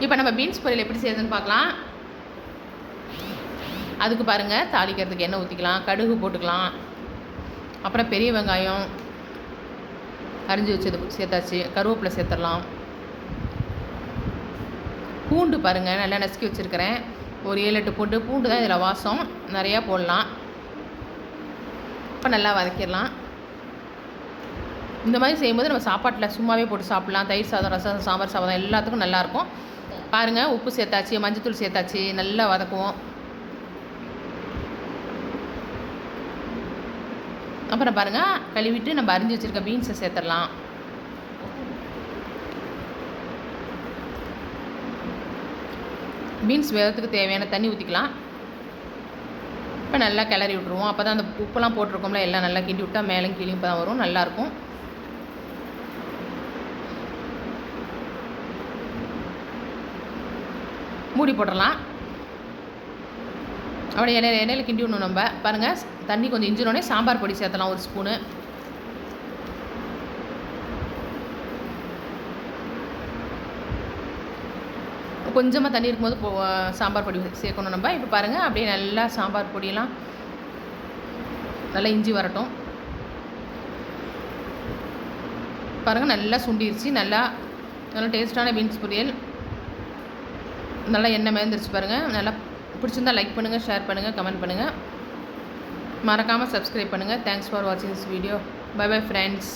இப்போ நம்ம பீன்ஸ் பொரியல் எப்படி செய்யுதுன்னு பார்க்கலாம். அதுக்கு பாருங்கள், தாளிக்கிறதுக்கு எண்ணெய் ஊற்றிக்கலாம், கடுகு போட்டுக்கலாம், அப்புறம் பெரிய வெங்காயம் அரிஞ்சு வச்சது சேர்த்தாச்சு, கருவேப்பிலை சேர்த்துடலாம், பூண்டு பாருங்கள் நல்லா நசுக்கி வச்சுருக்கிறேன், ஒரு 7-8 பூண்டு தான் இதில் வாசம், நிறையா போடலாம். இப்போ நல்லா வதக்கிடலாம். இந்த மாதிரி செய்யும்போது நம்ம சாப்பாட்டில் சும்மாவே போட்டு சாப்பிட்லாம். தயிர் சாதம், ரசம், சாம்பார் சாதம் எல்லாத்துக்கும் நல்லாயிருக்கும். பாருங்கள், உப்பு சேர்த்தாச்சு, மஞ்சத்தூள் சேர்த்தாச்சு, நல்லா வதக்குவோம். அப்புறம் பாருங்கள், கழுவிட்டு நம்ம அரிஞ்சு வச்சுருக்க பீன்ஸை சேர்த்துடலாம். பீன்ஸ் வேகிறதுக்கு தேவையான தண்ணி ஊற்றிக்கலாம். இப்போ நல்லா கிளறி விட்ருவோம். அப்போ தான் அந்த உப்புலாம் போட்டிருக்கோம்ல, எல்லாம் நல்லா கிண்டி விட்டால் மேலே கீழே இப்போ தான் வரும், நல்லாயிருக்கும். மூடி போட்டுடலாம். அப்படியே எண்ணெயில் கிண்டி விடணும் நம்ம. பாருங்கள், தண்ணி கொஞ்சம் இஞ்சினோடனே சாம்பார் பொடி சேர்த்தலாம், 1 ஸ்பூனு. கொஞ்சமாக தண்ணி இருக்கும்போது சாம்பார் பொடி சேர்க்கணும் நம்ம. இப்போ பாருங்கள், அப்படியே நல்லா சாம்பார் பொடியெல்லாம் நல்லா இஞ்சி வரட்டும். பாருங்கள், நல்லா சுண்டிருச்சு. நல்லா டேஸ்ட்டான பீன்ஸ் பொரியல் நல்லா எண்ணெய் மேந்துருச்சு பாருங்கள். நல்லா பிடிச்சிருந்தா லைக் பண்ணுங்கள், ஷேர் பண்ணுங்கள், கமெண்ட் பண்ணுங்கள், மறக்காமல் சப்ஸ்கிரைப் பண்ணுங்கள். தேங்க்ஸ் ஃபார் வாட்சிங் this video. Bye bye friends.